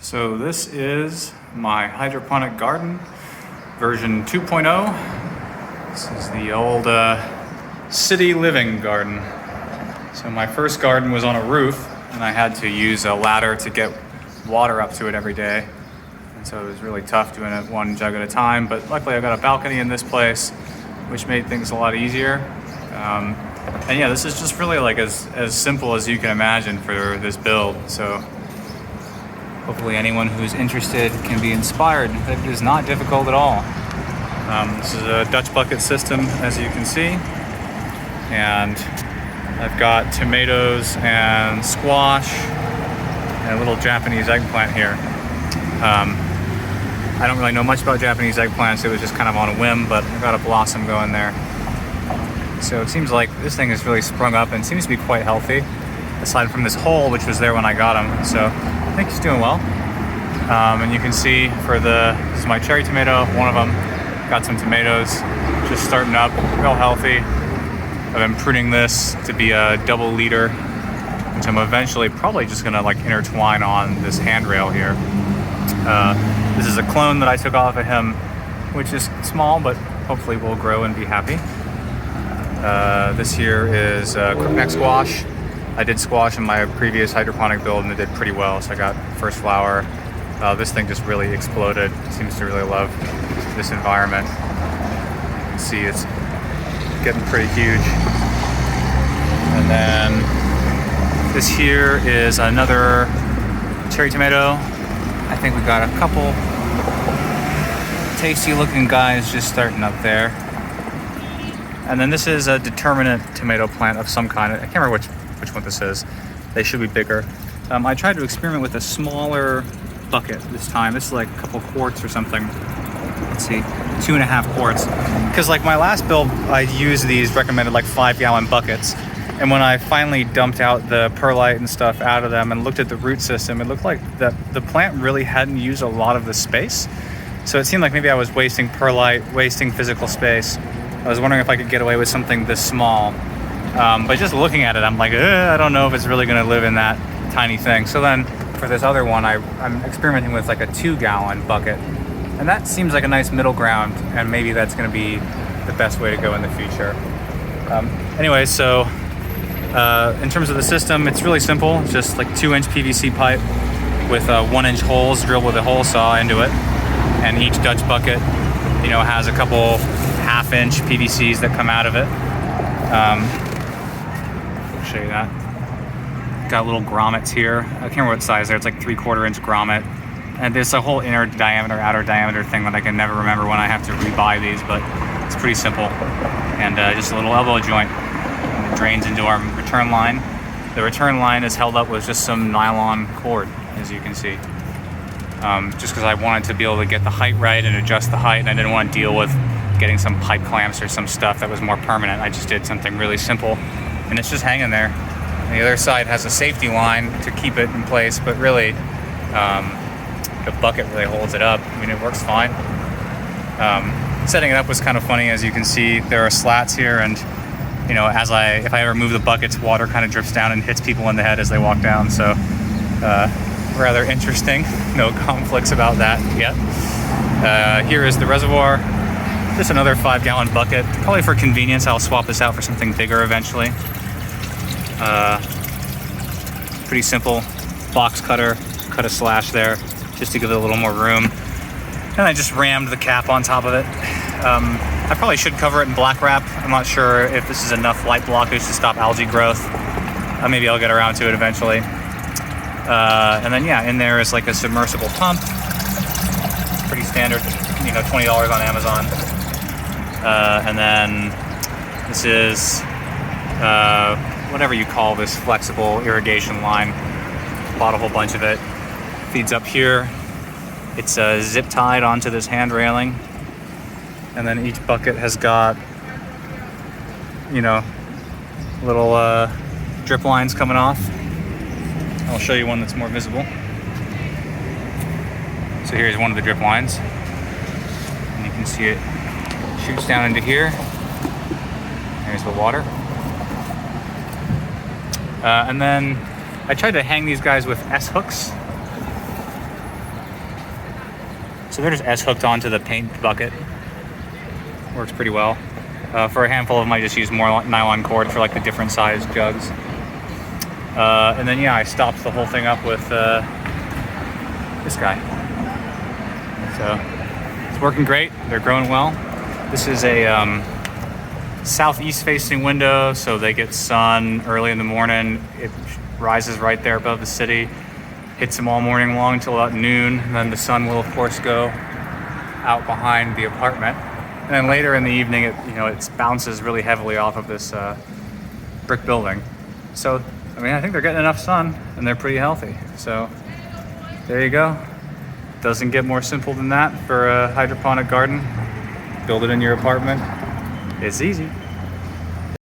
So this is my hydroponic garden, version 2.0. This is the old city living garden. So my first garden was on a roof and I had to use a ladder to get water up to it every day. And so it was really tough doing it one jug at a time, but luckily I got a balcony in this place, which made things a lot easier. And yeah, this is just really like as simple as you can imagine for this build. So hopefully anyone who's interested can be inspired. It is not difficult at all. This is a Dutch bucket system, as you can see. And I've got tomatoes and squash and a little Japanese eggplant here. I don't really know much about Japanese eggplants. It was just kind of on a whim, but I got a blossom going there. So it seems like this thing has really sprung up and seems to be quite healthy, aside from this hole which was there when I got him. So I think he's doing well. And you can see this is my cherry tomato, one of them. Got some tomatoes, just starting up, real healthy. I've been pruning this to be a double leader, which I'm eventually probably just gonna like intertwine on this handrail here. This is a clone that I took off of him, which is small, but hopefully will grow and be happy. This here is crookneck squash. I did squash in my previous hydroponic build and it did pretty well, so I got first flower. This thing just really exploded. Seems to really love this environment. You can see it's getting pretty huge. And then this here is another cherry tomato. I think we got a couple tasty looking guys just starting up there. And then this is a determinate tomato plant of some kind. I can't remember which one this is. They should be bigger. I tried to experiment with a smaller bucket this time. This is like a couple quarts or something. Let's see, 2.5 quarts. Because like my last build, I used these recommended like 5-gallon buckets. And when I finally dumped out the perlite and stuff out of them and looked at the root system, it looked like the plant really hadn't used a lot of the space. So it seemed like maybe I was wasting perlite, wasting physical space. I was wondering if I could get away with something this small. But just looking at it, I'm like, I don't know if it's really gonna live in that tiny thing. So then for this other one, I'm experimenting with like a 2-gallon bucket. And that seems like a nice middle ground, and maybe that's gonna be the best way to go in the future. Anyway, so in terms of the system, it's really simple. It's just like 2-inch PVC pipe with 1-inch holes drilled with a hole saw into it. And each Dutch bucket, has a couple 1/2-inch PVCs that come out of it. I'll show you that. Got little grommets here. I can't remember what size they're. It's like 3/4-inch grommet. And there's a whole inner diameter, outer diameter thing that I can never remember when I have to rebuy these, but it's pretty simple. And just a little elbow joint. And it drains into our return line. The return line is held up with just some nylon cord, as you can see. Just because I wanted to be able to get the height right and adjust the height, and I didn't want to deal with getting some pipe clamps or some stuff that was more permanent. I just did something really simple, and it's just hanging there. And the other side has a safety line to keep it in place, but really, the bucket really holds it up. I mean, it works fine. Setting it up was kind of funny. As you can see, there are slats here, and if I ever move the buckets, water kind of drips down and hits people in the head as they walk down. So rather interesting. No conflicts about that yet. Here is the reservoir. Just another 5-gallon bucket. Probably for convenience, I'll swap this out for something bigger eventually. Pretty simple. Box cutter, cut a slash there just to give it a little more room. And I just rammed the cap on top of it. I probably should cover it in black wrap. I'm not sure if this is enough light blockage to stop algae growth. Maybe I'll get around to it eventually. And then in there is like a submersible pump. Pretty standard, $20 on Amazon. And then this is whatever you call this flexible irrigation line. Bought a whole bunch of it. Feeds up here. It's zip tied onto this hand railing. And then each bucket has got, little drip lines coming off. I'll show you one that's more visible. So here's one of the drip lines. And you can see it shoots down into here. There's the water. And then I tried to hang these guys with S-hooks. So they're just S-hooked onto the paint bucket. Works pretty well. For a handful of them, I just use more nylon cord for like the different size jugs. And then yeah, I stopped the whole thing up with this guy. So it's working great. They're growing well. This is a southeast facing window, so they get sun early in the morning. It rises right there above the city, hits them all morning long until about noon. And then the sun will of course go out behind the apartment. And then later in the evening, it bounces really heavily off of this brick building. So, I mean, I think they're getting enough sun and they're pretty healthy. So, there you go. Doesn't get more simple than that for a hydroponic garden. Build it in your apartment. It's easy.